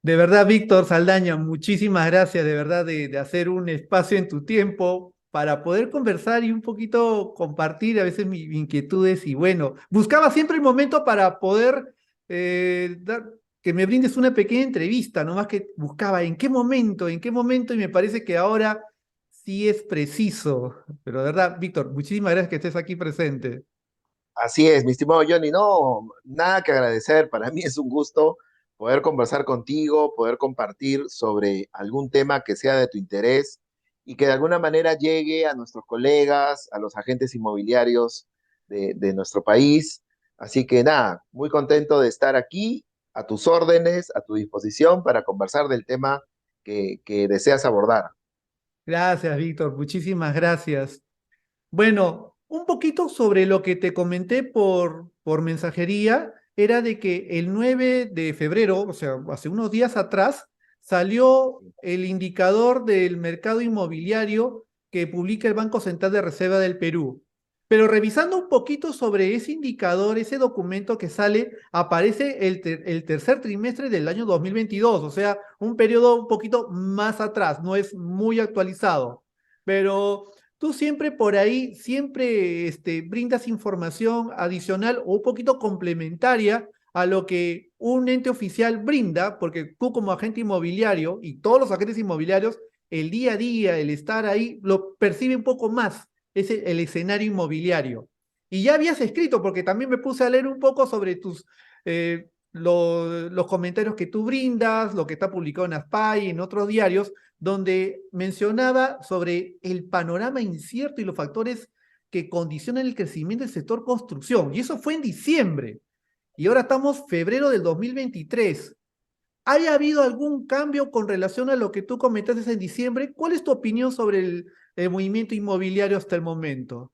De verdad, Víctor Saldaña, muchísimas gracias de verdad de hacer un espacio en tu tiempo para poder conversar y un poquito compartir a veces mis inquietudes. Y bueno, buscaba siempre el momento para poder que me brindes una pequeña entrevista, no más que buscaba en qué momento, y me parece que ahora sí es preciso. Pero de verdad, Víctor, muchísimas gracias que estés aquí presente. Así es, mi estimado Johnny, no, nada que agradecer. Para mí es un gusto poder conversar contigo, poder compartir sobre algún tema que sea de tu interés y que de alguna manera llegue a nuestros colegas, a los agentes inmobiliarios de nuestro país. Así que nada, muy contento de estar aquí, a tus órdenes, a tu disposición para conversar del tema que deseas abordar. Gracias, Víctor, muchísimas gracias. Bueno, un poquito sobre lo que te comenté por mensajería, era de que el 9 de febrero, o sea, hace unos días atrás, salió el indicador del mercado inmobiliario que publica el Banco Central de Reserva del Perú. Pero revisando un poquito sobre ese indicador, ese documento que sale, aparece el tercer trimestre del año 2022, o sea, un periodo un poquito más atrás, no es muy actualizado. Pero tú siempre por ahí, siempre brindas información adicional o un poquito complementaria a lo que un ente oficial brinda, porque tú como agente inmobiliario y todos los agentes inmobiliarios, el día a día, el estar ahí, lo percibe un poco más, es el escenario inmobiliario. Y ya habías escrito, porque también me puse a leer un poco sobre los comentarios que tú brindas, lo que está publicado en ASPAI y en otros diarios, donde mencionaba sobre el panorama incierto y los factores que condicionan el crecimiento del sector construcción. Y eso fue en diciembre. Y ahora estamos febrero del 2023. ¿Haya habido algún cambio con relación a lo que tú comentaste en diciembre? ¿Cuál es tu opinión sobre el movimiento inmobiliario hasta el momento?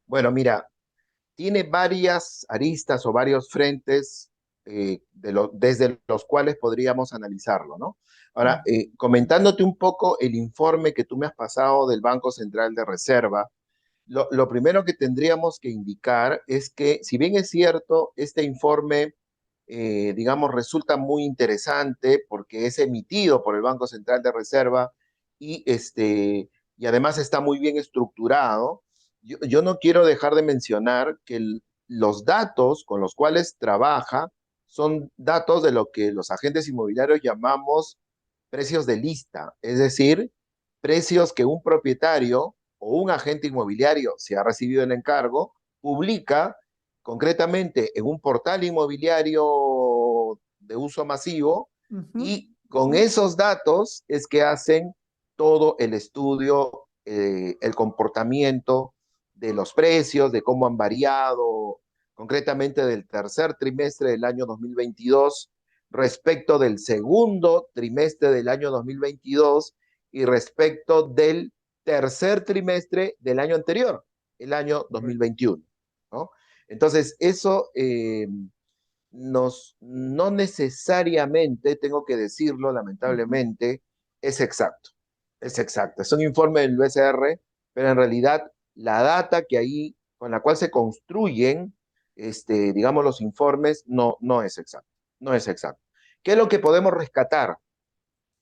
Bueno, mira, tiene varias aristas o varios frentes desde los cuales podríamos analizarlo, ¿no? Ahora, comentándote un poco el informe que tú me has pasado del Banco Central de Reserva, lo primero que tendríamos que indicar es que, si bien es cierto, este informe, digamos, resulta muy interesante porque es emitido por el Banco Central de Reserva y además está muy bien estructurado. Yo no quiero dejar de mencionar que los datos con los cuales trabaja son datos de lo que los agentes inmobiliarios llamamos precios de lista, es decir, precios que un propietario o un agente inmobiliario, si ha recibido el encargo, publica concretamente en un portal inmobiliario de uso masivo, Ujú. y con esos datos es que hacen todo el estudio, el comportamiento de los precios, de cómo han variado, concretamente del tercer trimestre del año 2022 respecto del segundo trimestre del año 2022 y respecto del tercer trimestre del año anterior, el año Correcto. 2021, ¿no? Entonces, eso no necesariamente, tengo que decirlo Ujú. lamentablemente, es exacto. Es exacto. Es un informe del BCR, pero en realidad la data que ahí, con la cual se construyen, digamos, los informes, no es exacto. No es exacto. ¿Qué es lo que podemos rescatar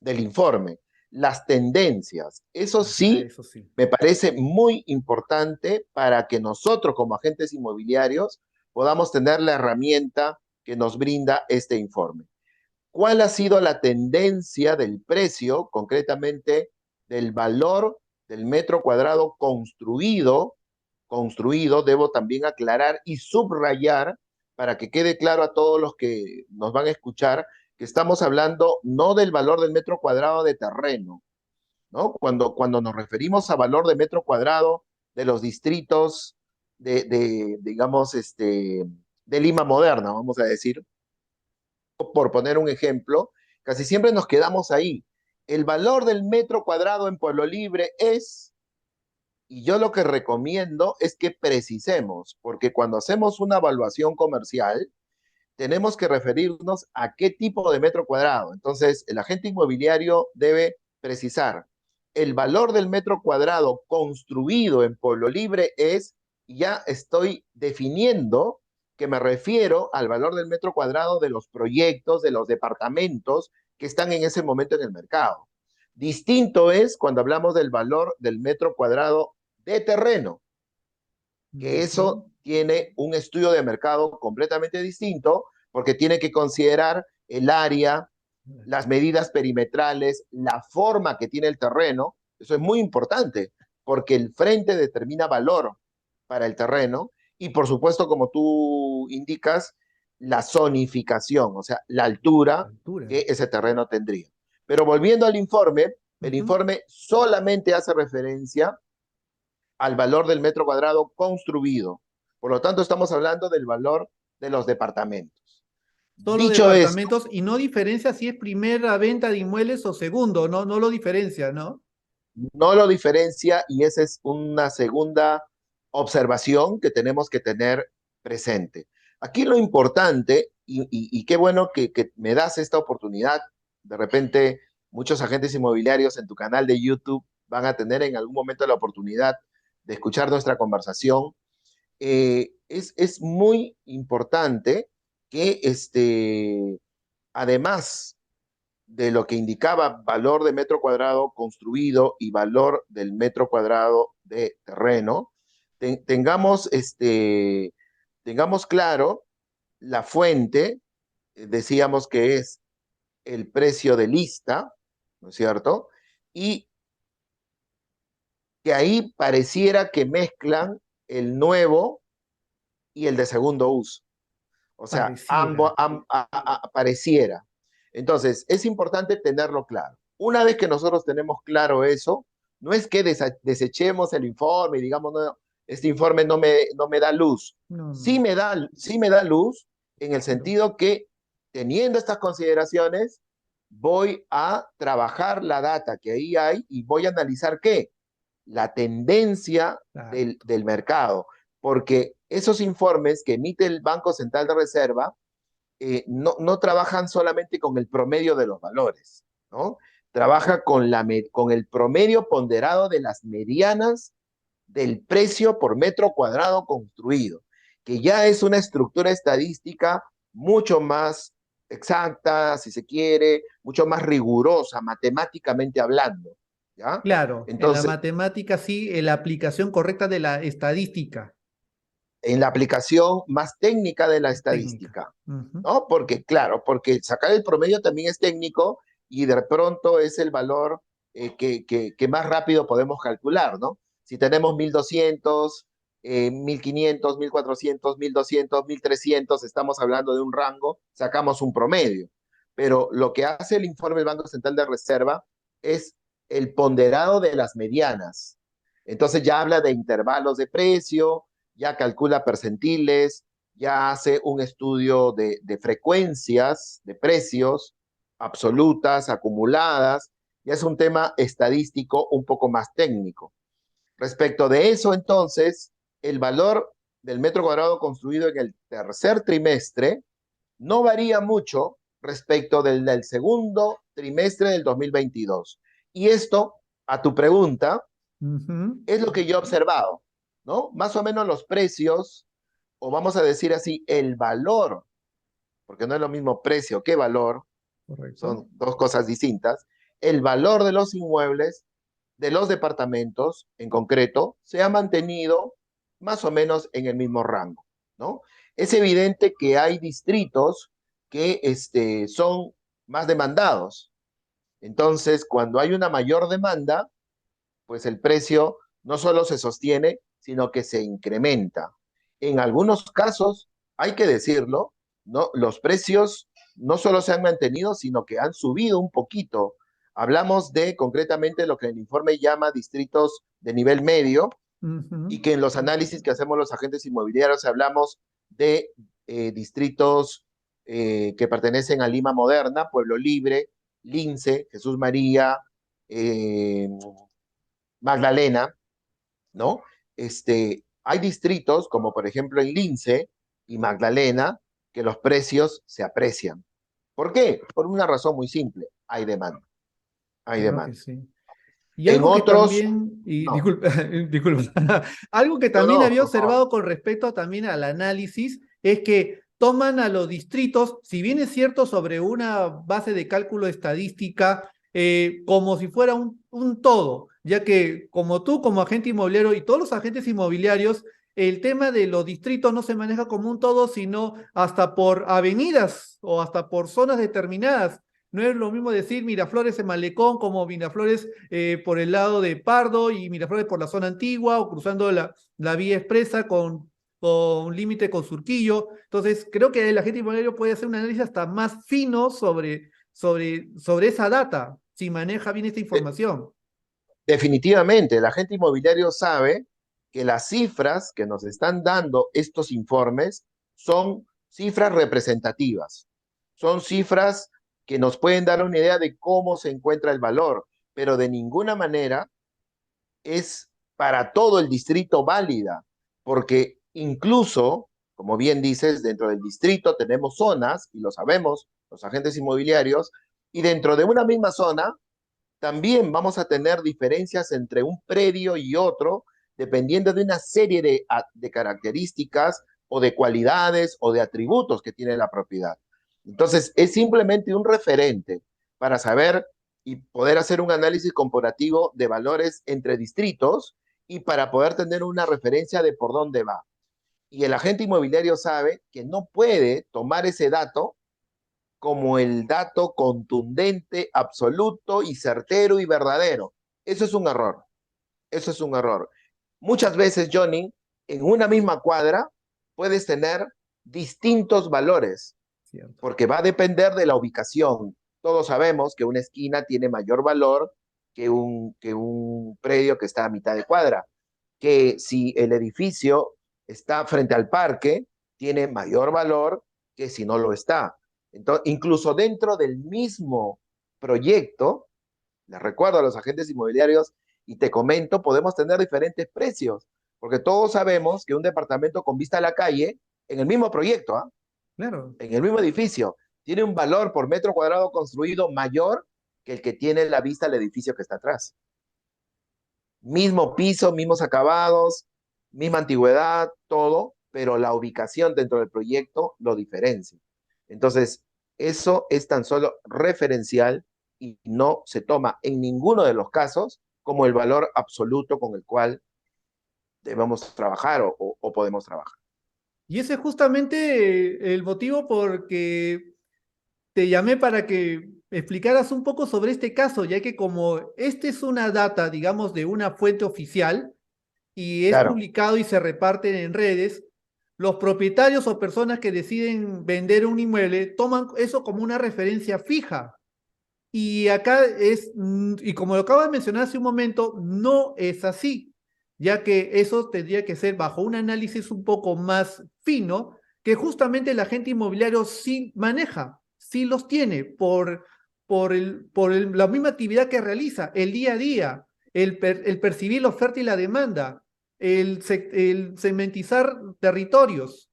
del informe? Las tendencias. Eso Ajá, sí, eso sí. me parece muy importante para que nosotros como agentes inmobiliarios podamos tener la herramienta que nos brinda este informe. ¿Cuál ha sido la tendencia del precio, concretamente del valor del metro cuadrado construido, debo también aclarar y subrayar para que quede claro a todos los que nos van a escuchar que estamos hablando no del valor del metro cuadrado de terreno, ¿no? Cuando nos referimos a valor de metro cuadrado de los distritos digamos, de Lima moderna, vamos a decir, por poner un ejemplo, casi siempre nos quedamos ahí. El valor del metro cuadrado en Pueblo Libre es, y yo lo que recomiendo es que precisemos, porque cuando hacemos una evaluación comercial, tenemos que referirnos a qué tipo de metro cuadrado. Entonces, el agente inmobiliario debe precisar, el valor del metro cuadrado construido en Pueblo Libre es, y ya estoy definiendo que me refiero al valor del metro cuadrado de los proyectos, de los departamentos que están en ese momento en el mercado. Distinto es cuando hablamos del valor del metro cuadrado de terreno, que Ujú. eso tiene un estudio de mercado completamente distinto porque tiene que considerar el área, las medidas perimetrales, la forma que tiene el terreno. Eso es muy importante porque el frente determina valor para el terreno y por supuesto, como tú indicas, la zonificación, o sea, la altura Altura. que ese terreno tendría. Pero volviendo al informe, el Ujú. informe solamente hace referencia al valor del metro cuadrado construido. Por lo tanto, estamos hablando del valor de los departamentos. Solo Dicho esto, departamentos y no diferencia si es primera venta de inmuebles o segundo, no, no lo diferencia, ¿no? no lo diferencia y esa es una segunda observación que tenemos que tener presente. Aquí lo importante, y qué bueno que me das esta oportunidad, de repente muchos agentes inmobiliarios en tu canal de YouTube van a tener en algún momento la oportunidad de escuchar nuestra conversación. Es muy importante que además de lo que indicaba valor de metro cuadrado construido y valor del metro cuadrado de terreno, tengamos, tengamos claro la fuente, decíamos que es el precio de lista, ¿no es cierto? Y que ahí pareciera que mezclan el nuevo y el de segundo uso. O sea, ambos Pareciera. pareciera. Entonces, es importante tenerlo claro. Una vez que nosotros tenemos claro eso, no es que desechemos el informe y digamos, no, este informe no me da luz. No, no. Sí me da luz en el Pero, sentido que teniendo estas consideraciones, voy a trabajar la data que ahí hay y voy a analizar qué, la tendencia exacto. del mercado, porque esos informes que emite el Banco Central de Reserva no trabajan solamente con el promedio de los valores, ¿no? Trabaja con el promedio ponderado de las medianas del precio por metro cuadrado construido, que ya es una estructura estadística mucho más exacta, si se quiere, mucho más rigurosa, matemáticamente hablando, ¿ya? Claro, en la Entonces, matemática sí, en la aplicación correcta de la estadística, en la aplicación más técnica de la técnica. estadística, Ujú. ¿no? Porque, claro, porque sacar el promedio también es técnico y de pronto es el valor que más rápido podemos calcular, ¿no? Si tenemos 1200, 1500, 1400, 1200, 1300, estamos hablando de un rango, sacamos un promedio. Pero lo que hace el informe del Banco Central de Reserva es el ponderado de las medianas. Entonces ya habla de intervalos de precio, ya calcula percentiles, ya hace un estudio de frecuencias, de precios absolutas, acumuladas, ya es un tema estadístico un poco más técnico. Respecto de eso, entonces, el valor del metro cuadrado construido en el tercer trimestre no varía mucho respecto del segundo trimestre del 2022. Y esto, a tu pregunta, Ujú. es lo que yo he observado, ¿no? Más o menos los precios, o vamos a decir así, el valor, porque no es lo mismo precio que valor, Correcto. son dos cosas distintas, el valor de los inmuebles, de los departamentos en concreto, se ha mantenido más o menos en el mismo rango, ¿no? Es evidente que hay distritos que son más demandados. Entonces, cuando hay una mayor demanda, pues el precio no solo se sostiene, sino que se incrementa. En algunos casos, hay que decirlo, ¿no? Los precios no solo se han mantenido, sino que han subido un poquito. Hablamos de concretamente lo que el informe llama distritos de nivel medio y Ujú. que en los análisis que hacemos los agentes inmobiliarios hablamos de distritos que pertenecen a Lima Moderna, Pueblo Libre, Lince, Jesús María, eh, Magdalena, ¿no? Hay distritos, como por ejemplo en Lince y Magdalena, que los precios se aprecian. ¿Por qué? Por una razón muy simple, hay demanda, hay Claro que demanda. sí. Y En algo que otros, también, y no, disculpa, disculpa, algo que no, también no, había por favor. observado con respecto también al análisis, es que toman a los distritos, si bien es cierto sobre una base de cálculo estadística, como si fuera un todo, ya que como tú, como agente inmobiliario y todos los agentes inmobiliarios, el tema de los distritos no se maneja como un todo, sino hasta por avenidas o hasta por zonas determinadas. No es lo mismo decir Miraflores en Malecón como Miraflores por el lado de Pardo y Miraflores por la zona antigua o cruzando la vía expresa con límite con Surquillo. Entonces, creo que el agente inmobiliario puede hacer un análisis hasta más fino sobre esa data, si maneja bien esta De- información. Definitivamente, el agente inmobiliario sabe que las cifras que nos están dando estos informes son cifras representativas, son cifras que nos pueden dar una idea de cómo se encuentra el valor, pero de ninguna manera es para todo el distrito válida, porque incluso, como bien dices, dentro del distrito tenemos zonas, y lo sabemos los agentes inmobiliarios, y dentro de una misma zona también vamos a tener diferencias entre un predio y otro, dependiendo de una serie de características o de cualidades o de atributos que tiene la propiedad. Entonces, es simplemente un referente para saber y poder hacer un análisis comparativo de valores entre distritos y para poder tener una referencia de por dónde va. Y el agente inmobiliario sabe que no puede tomar ese dato como el dato contundente, absoluto y certero y verdadero. Eso es un error. Eso es un error. Muchas veces, Johnny, en una misma cuadra puedes tener distintos valores, Cierto. porque va a depender de la ubicación. Todos sabemos que una esquina tiene mayor valor que un predio que está a mitad de cuadra, que si el edificio está frente al parque, tiene mayor valor que si no lo está. Entonces, incluso dentro del mismo proyecto, les recuerdo a los agentes inmobiliarios y te comento, podemos tener diferentes precios, porque todos sabemos que un departamento con vista a la calle, en el mismo proyecto, ¿ah? Claro. En el mismo edificio, tiene un valor por metro cuadrado construido mayor que el que tiene la vista al edificio que está atrás. Mismo piso, mismos acabados, misma antigüedad, todo, pero la ubicación dentro del proyecto lo diferencia. Entonces, eso es tan solo referencial y no se toma en ninguno de los casos como el valor absoluto con el cual debemos trabajar o podemos trabajar. Y ese es justamente el motivo por que te llamé para que explicaras un poco sobre este caso, ya que como este es una data, digamos, de una fuente oficial y es Claro, publicado y se reparten en redes, los propietarios o personas que deciden vender un inmueble toman eso como una referencia fija. Y acá y como lo acabo de mencionar hace un momento, no es así, ya que eso tendría que ser bajo un análisis un poco más fino, que justamente el agente inmobiliario sí maneja, sí los tiene la misma actividad que realiza, el día a día, el percibir la oferta y la demanda, el segmentizar territorios.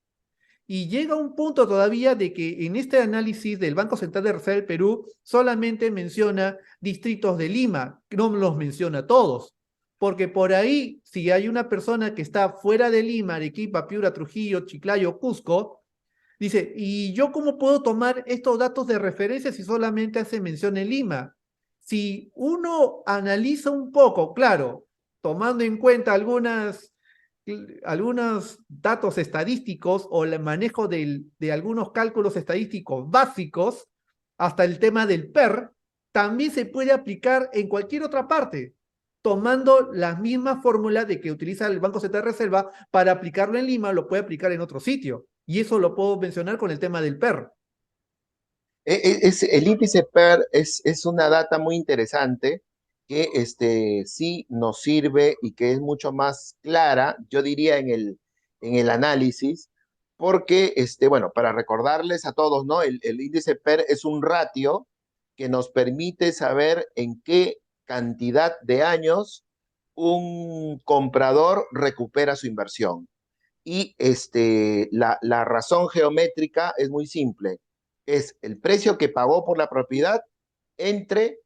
Y llega un punto todavía de que en este análisis del Banco Central de Reserva del Perú solamente menciona distritos de Lima, no los menciona todos, porque por ahí, si hay una persona que está fuera de Lima, Arequipa, Piura, Trujillo, Chiclayo, Cusco, dice, ¿y yo cómo puedo tomar estos datos de referencia si solamente hace mención en Lima? Si uno analiza un poco, claro, tomando en cuenta algunos datos estadísticos o el manejo de algunos cálculos estadísticos básicos, hasta el tema del PER, también se puede aplicar en cualquier otra parte, tomando la misma fórmula de que utiliza el Banco Central de Reserva para aplicarlo en Lima, lo puede aplicar en otro sitio. Y eso lo puedo mencionar con el tema del PER. el índice PER es una data muy interesante que sí nos sirve y que es mucho más clara, yo diría, en el análisis, porque, bueno, para recordarles a todos, ¿no? El índice PER es un ratio que nos permite saber en qué cantidad de años un comprador recupera su inversión. Y la razón geométrica es muy simple. Es el precio que pagó por la propiedad entre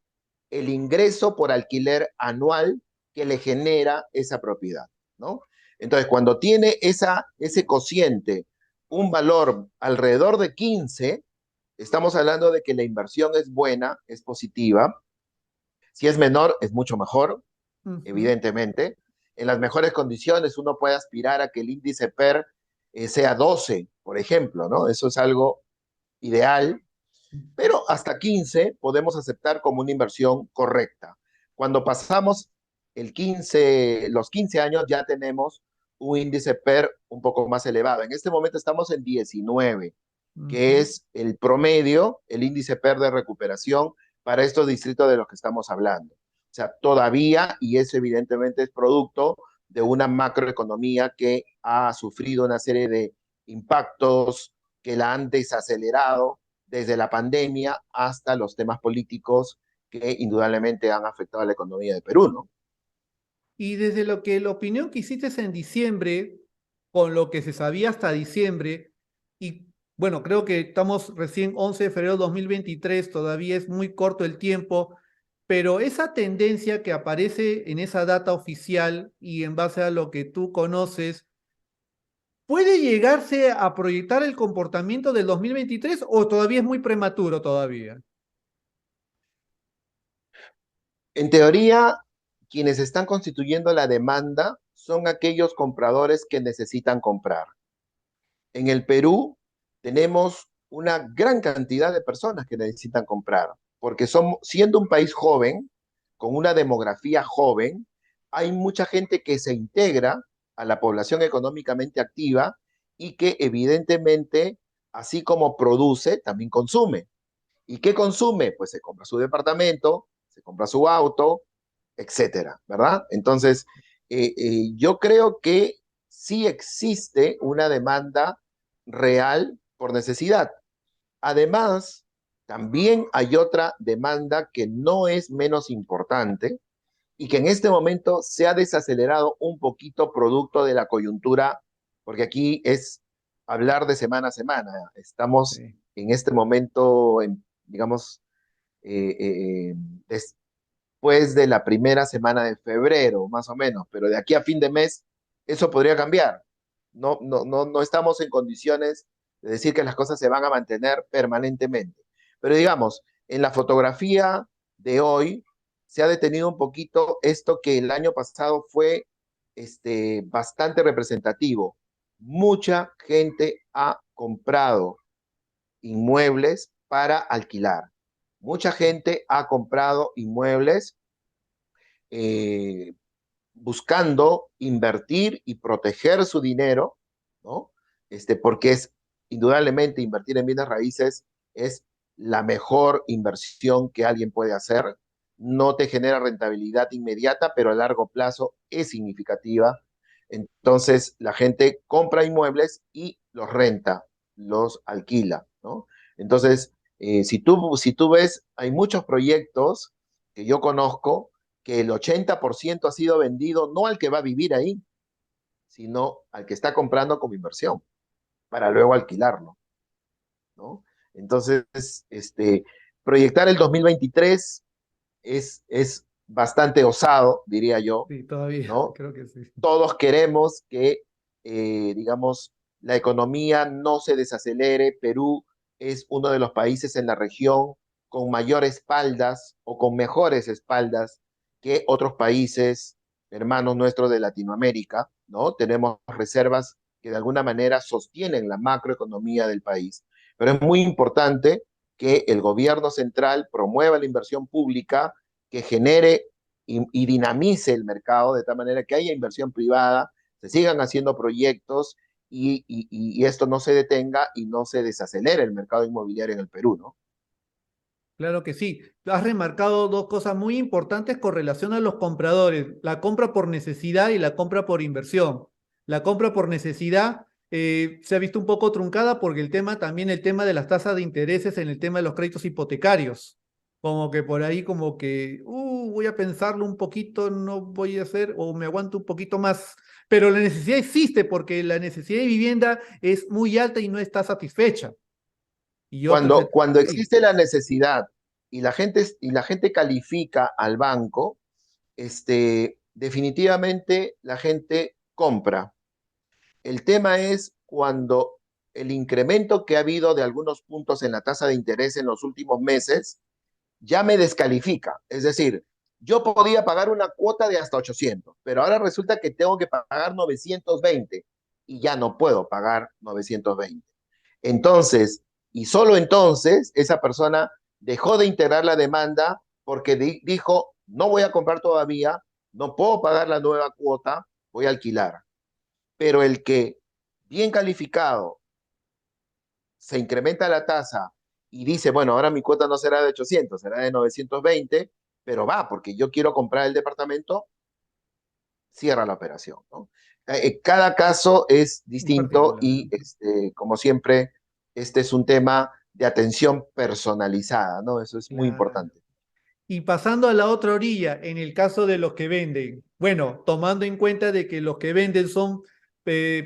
el ingreso por alquiler anual que le genera esa propiedad, ¿no? Entonces, cuando tiene ese cociente un valor alrededor de 15, estamos hablando de que la inversión es buena, es positiva. Si es menor, es mucho mejor, Ujú. evidentemente. En las mejores condiciones uno puede aspirar a que el índice PER sea 12, por ejemplo, ¿no? Eso es algo ideal, pero hasta 15 podemos aceptar como una inversión correcta. Cuando pasamos los 15 años ya tenemos un índice PER un poco más elevado. En este momento estamos en 19, que Ujú. es el promedio, el índice PER de recuperación para estos distritos de los que estamos hablando. O sea, todavía, y eso evidentemente es producto de una macroeconomía que ha sufrido una serie de impactos que la han desacelerado desde la pandemia hasta los temas políticos que indudablemente han afectado a la economía de Perú, ¿no? Y desde lo que la opinión que hiciste en diciembre, con lo que se sabía hasta diciembre, y bueno, creo que estamos recién 11 de febrero de 2023, todavía es muy corto el tiempo, pero esa tendencia que aparece en esa data oficial y en base a lo que tú conoces, ¿puede llegarse a proyectar el comportamiento del 2023 o todavía es muy prematuro todavía? En teoría, quienes están constituyendo la demanda son aquellos compradores que necesitan comprar. En el Perú tenemos una gran cantidad de personas que necesitan comprar, porque somos, siendo un país joven, con una demografía joven, hay mucha gente que se integra a la población económicamente activa y que evidentemente, así como produce, también consume. ¿Y qué consume? Pues se compra su departamento, se compra su auto, etcétera, ¿verdad? Entonces, yo creo que sí existe una demanda real por necesidad. Además, también hay otra demanda que no es menos importante y que en este momento se ha desacelerado un poquito producto de la coyuntura, porque aquí es hablar de semana a semana. Estamos Sí. en este momento, digamos, eh, eh, después de la primera semana de febrero, más o menos, pero de aquí a fin de mes eso podría cambiar. No estamos en condiciones de decir que las cosas se van a mantener permanentemente. Pero digamos, en la fotografía de hoy se ha detenido un poquito esto que el año pasado fue bastante representativo. Mucha gente ha comprado inmuebles para alquilar. Mucha gente ha comprado inmuebles eh, buscando invertir y proteger su dinero, ¿no? Porque es indudablemente invertir en bienes raíces es la mejor inversión que alguien puede hacer. No te genera rentabilidad inmediata, pero a largo plazo es significativa. Entonces, la gente compra inmuebles y los renta, los alquila, ¿no? Entonces, si tú ves, hay muchos proyectos que yo conozco que el 80% ha sido vendido no al que va a vivir ahí, sino al que está comprando como inversión para luego alquilarlo, ¿no? Entonces, proyectar el 2023 es bastante osado, diría yo, Sí, todavía, ¿no? creo que sí. Todos queremos que, digamos, la economía no se desacelere. Perú es uno de los países en la región con mayor espaldas o con mejores espaldas que otros países hermanos nuestros de Latinoamérica, ¿no? Tenemos reservas que de alguna manera sostienen la macroeconomía del país. Pero es muy importante que el gobierno central promueva la inversión pública, que genere y dinamice el mercado de tal manera que haya inversión privada, se sigan haciendo proyectos y esto no se detenga y no se desacelere el mercado inmobiliario en el Perú, ¿no? Claro que sí. Has remarcado dos cosas muy importantes con relación a los compradores, la compra por necesidad y la compra por inversión. La compra por necesidad se ha visto un poco truncada porque el tema también el tema de las tasas de intereses en el tema de los créditos hipotecarios. Como que por ahí como que voy a pensarlo un poquito, no voy a hacer o me aguanto un poquito más. Pero la necesidad existe porque la necesidad de vivienda es muy alta y no está satisfecha. Y otro es Cuando sí. existe la necesidad y la gente califica al banco, definitivamente la gente compra. El tema es cuando el incremento que ha habido de algunos puntos en la tasa de interés en los últimos meses ya me descalifica. Es decir, yo podía pagar una cuota de hasta 800, pero ahora resulta que tengo que pagar 920 y ya no puedo pagar 920. Entonces, y solo entonces, esa persona dejó de integrar la demanda porque dijo, no voy a comprar todavía, no puedo pagar la nueva cuota, voy a alquilar. Pero el que bien calificado se incrementa la tasa y dice, bueno, ahora mi cuota no será de 800, será de 920, pero va, porque yo quiero comprar el departamento, cierra la operación, ¿no? Cada caso es En distinto particular. y, como siempre, este es un tema de atención personalizada, ¿no? Eso es muy Claro. importante. Y pasando a la otra orilla, en el caso de los que venden, bueno, tomando en cuenta de que los que venden son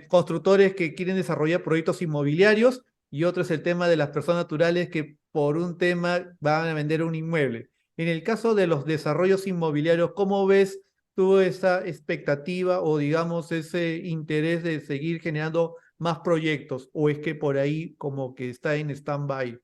constructores que quieren desarrollar proyectos inmobiliarios y otro es el tema de las personas naturales que por un tema van a vender un inmueble. En el caso de los desarrollos inmobiliarios, ¿cómo ves tú esa expectativa o digamos ese interés de seguir generando más proyectos? ¿O es que por ahí como que está en stand-by?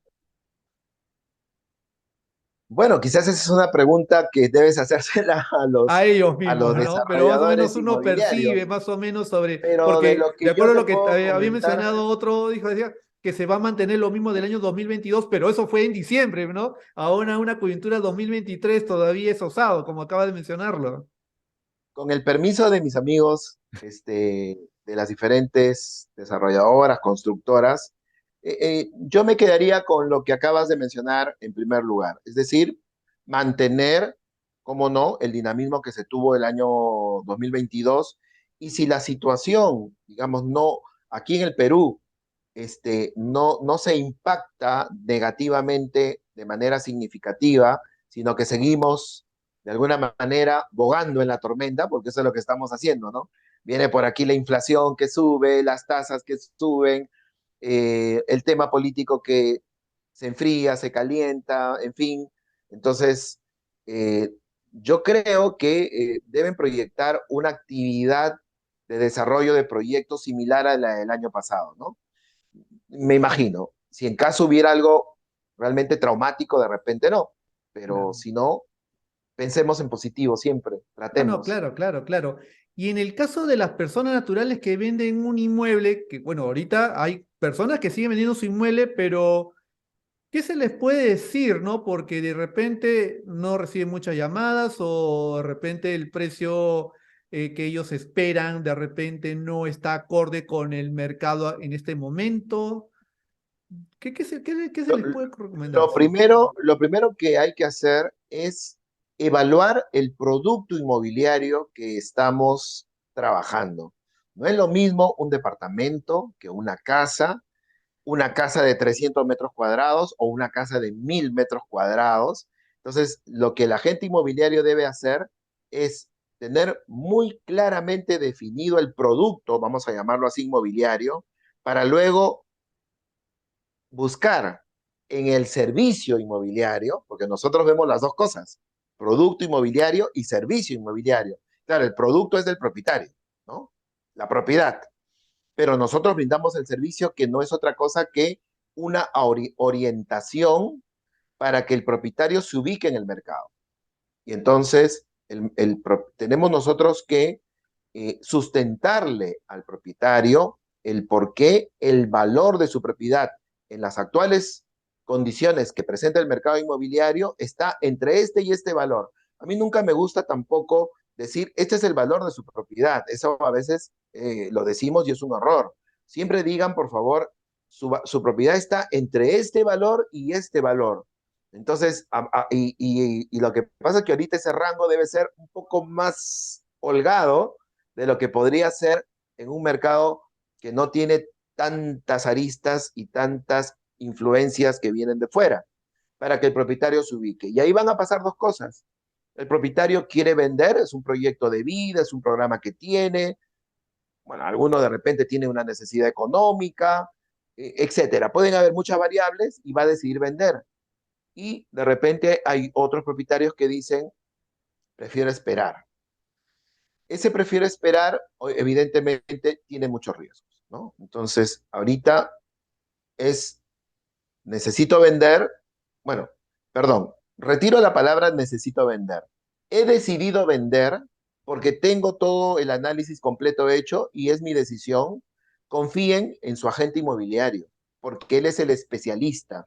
Bueno, quizás esa es una pregunta que debes hacérsela A ellos a mismos, los ¿no? Pero más o menos desarrolladores uno percibe inmobiliarios, más o menos sobre, pero de porque lo de que yo acuerdo a te lo que puedo había comentar. mencionado otro, dijo, decía que se va a mantener lo mismo del año 2022, pero eso fue en diciembre, ¿no? Ahora una coyuntura 2023 todavía es osado, como acaba de mencionarlo. Con el permiso de mis amigos, de las diferentes desarrolladoras, constructoras, yo me quedaría con lo que acabas de mencionar en primer lugar, es decir, mantener, como no, el dinamismo que se tuvo el año 2022 y si la situación, digamos, no, aquí en el Perú, no se impacta negativamente de manera significativa, sino que seguimos de alguna manera bogando en la tormenta, porque eso es lo que estamos haciendo, ¿no? Viene por aquí la inflación que sube, las tasas que suben, el tema político que se enfría, se calienta, en fin. Entonces, eh, yo creo que deben proyectar una actividad de desarrollo de proyectos similar a la del año pasado, ¿no? Me imagino. Si en caso hubiera algo realmente traumático, de repente no. Pero Claro. si no, pensemos en positivo siempre. No, no, Tratemos. claro, claro, claro. Y en el caso de las personas naturales que venden un inmueble, que bueno, ahorita hay personas que siguen vendiendo su inmueble, pero ¿qué se les puede decir, no? Porque de repente no reciben muchas llamadas o de repente el precio que ellos esperan de repente no está acorde con el mercado en este momento. ¿Qué se Lo, les puede recomendar? lo primero que hay que hacer es evaluar el producto inmobiliario que estamos trabajando. No es lo mismo un departamento que una casa de 300 metros cuadrados o una casa de 1000 metros cuadrados. Entonces, lo que el agente inmobiliario debe hacer es tener muy claramente definido el producto, vamos a llamarlo así, inmobiliario, para luego buscar en el servicio inmobiliario, porque nosotros vemos las dos cosas, producto inmobiliario y servicio inmobiliario. Claro, el producto es del propietario, ¿no? La propiedad, pero nosotros brindamos el servicio que no es otra cosa que una orientación para que el propietario se ubique en el mercado. Y entonces tenemos nosotros que sustentarle al propietario el por qué el valor de su propiedad en las actuales condiciones que presenta el mercado inmobiliario está entre este y este valor. A mí nunca me gusta tampoco decir, este es el valor de su propiedad. Eso a veces lo decimos y es un error. Siempre digan, por favor, su propiedad está entre este valor y este valor. Entonces, y lo que pasa es que ahorita ese rango debe ser un poco más holgado de lo que podría ser en un mercado que no tiene tantas aristas y tantas influencias que vienen de fuera, para que el propietario se ubique. Y ahí van a pasar dos cosas. El propietario quiere vender, es un proyecto de vida, es un programa que tiene, bueno, alguno de repente tiene una necesidad económica, etcétera. Pueden haber muchas variables y va a decidir vender. Y de repente hay otros propietarios que dicen, prefiero esperar. Ese prefiero esperar, evidentemente, tiene muchos riesgos, ¿no? Entonces, ahorita es necesito vender, bueno, perdón, retiro la palabra necesito vender. He decidido vender porque tengo todo el análisis completo hecho y es mi decisión. Confíen en su agente inmobiliario, porque él es el especialista,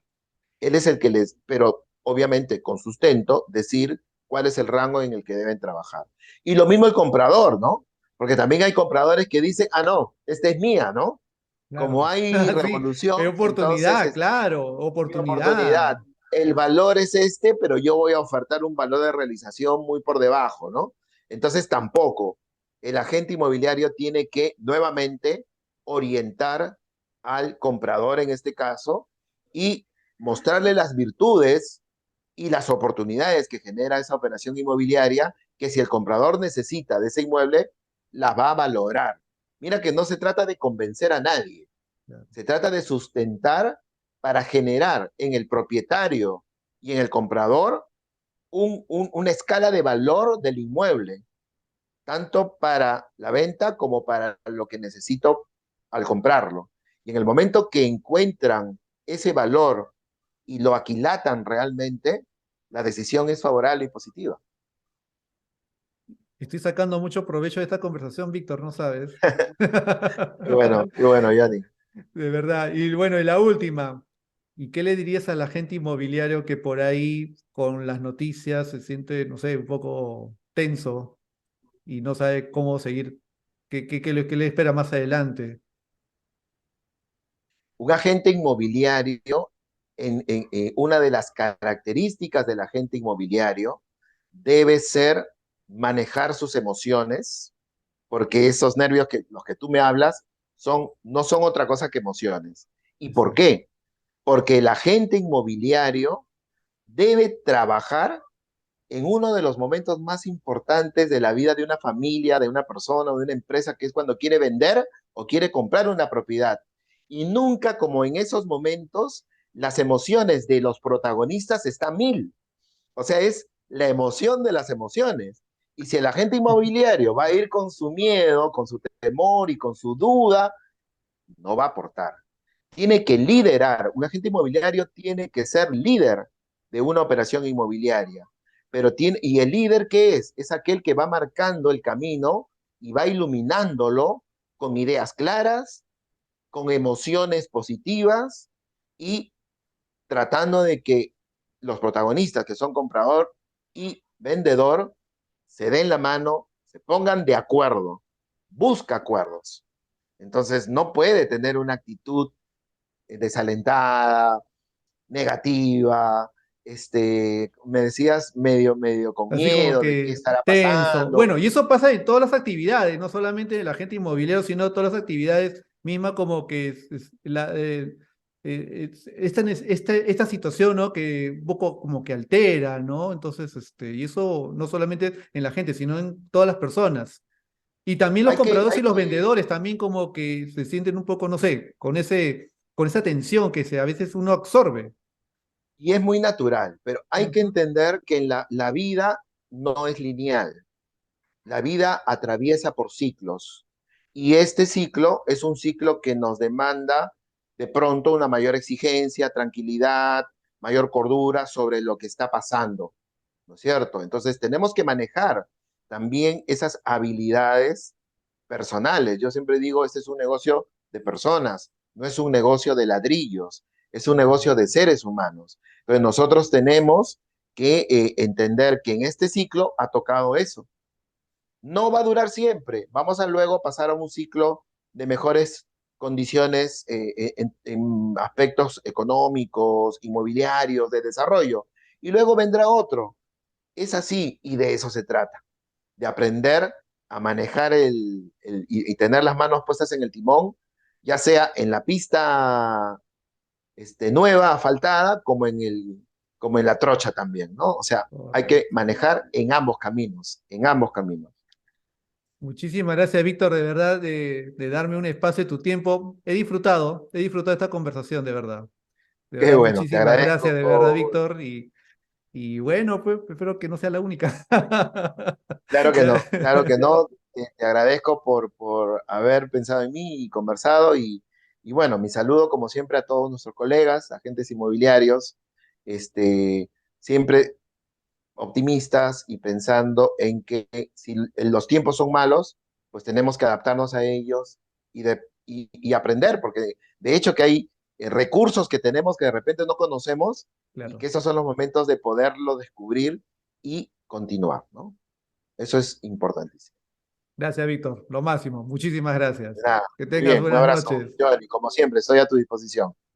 él es el que les, pero obviamente con sustento, decir cuál es el rango en el que deben trabajar. Y lo mismo el comprador, ¿no? Porque también hay compradores que dicen, ah, no, esta es mía, ¿no? Como Claro. hay Sí, es revolución, entonces oportunidad, claro, mi oportunidad. oportunidad. El valor es este, pero yo voy a ofertar un valor de realización muy por debajo, ¿no? Entonces tampoco. El agente inmobiliario tiene que nuevamente orientar al comprador en este caso y mostrarle las virtudes y las oportunidades que genera esa operación inmobiliaria, que si el comprador necesita de ese inmueble, las va a valorar. Mira que no se trata de convencer a nadie, se trata de sustentar para generar en el propietario y en el comprador una escala de valor del inmueble, tanto para la venta como para lo que necesito al comprarlo. Y en el momento que encuentran ese valor y lo aquilatan realmente, la decisión es favorable y positiva. Estoy sacando mucho provecho de esta conversación, Víctor, ¿no sabes? Qué bueno, Yanni. De verdad. Y bueno, y la última. ¿Y qué le dirías al agente inmobiliario que por ahí con las noticias se siente, no sé, un poco tenso y no sabe cómo seguir? ¿Qué le espera más adelante? Un agente inmobiliario, una de las características del agente inmobiliario debe ser manejar sus emociones, porque esos nervios que los que tú me hablas no son otra cosa que emociones. ¿Y por Exacto. qué? Porque el agente inmobiliario debe trabajar en uno de los momentos más importantes de la vida de una familia, de una persona o de una empresa, que es cuando quiere vender o quiere comprar una propiedad. Y nunca como en esos momentos, las emociones de los protagonistas están mil. O sea, es la emoción de las emociones. Y si el agente inmobiliario va a ir con su miedo, con su temor y con su duda, no va a aportar. Tiene que liderar. Un agente inmobiliario tiene que ser líder de una operación inmobiliaria. ¿Y el líder qué es? Es aquel que va marcando el camino y va iluminándolo con ideas claras, con emociones positivas y tratando de que los protagonistas, que son comprador y vendedor, se den la mano, se pongan de acuerdo, busca acuerdos. Entonces no puede tener una actitud desalentada, negativa, me decías medio con Así como miedo de qué que estará tenso. pasando. Bueno, y eso pasa en todas las actividades, no solamente en la gente inmobiliaria, sino todas las actividades mismas como que esta situación, ¿no? Que un poco como que altera, ¿no? Entonces, y eso no solamente en la gente, sino en todas las personas. Y también los compradores y Hay los que, vendedores también como que se sienten un poco, no sé, con esa tensión que a veces uno absorbe. y es muy natural, pero hay que Ujú. entender que la vida no es lineal. La vida atraviesa por ciclos y este ciclo es un ciclo que nos demanda de pronto una mayor exigencia, tranquilidad, mayor cordura sobre lo que está pasando, ¿no es cierto? Entonces tenemos que manejar también esas habilidades personales. Yo siempre digo, este es un negocio de personas, no es un negocio de ladrillos, es un negocio de seres humanos. Entonces nosotros tenemos que entender que en este ciclo ha tocado eso. No va a durar siempre. Vamos a luego pasar a un ciclo de mejores condiciones en aspectos económicos, inmobiliarios, de desarrollo. Y luego vendrá otro. Es así y de eso se trata, de aprender a manejar y tener las manos puestas en el timón, ya sea en la pista nueva, asfaltada, como en la trocha también, ¿no? O sea, hay que Correcto. manejar en ambos caminos, en ambos caminos. Muchísimas gracias, Víctor, de verdad, de darme un espacio de tu tiempo. He disfrutado esta conversación, de verdad. De Qué verdad, bueno, te muchísimas agradezco gracias, de verdad, por... Víctor. Y bueno, pues espero que no sea la única. Claro que no, te agradezco por haber pensado en mí y conversado Y bueno, mi saludo como siempre a todos nuestros colegas, agentes inmobiliarios, este, siempre optimistas y pensando en que si los tiempos son malos, pues tenemos que adaptarnos a ellos y aprender, porque de hecho que hay recursos que tenemos que de repente no conocemos y Claro. que esos son los momentos de poderlo descubrir y continuar, ¿no? Eso es importantísimo. Gracias, Víctor. Lo máximo. Muchísimas gracias. Nada, Que muy tengas bien, un buenas abrazo, noches. Johnny, como siempre, estoy a tu disposición.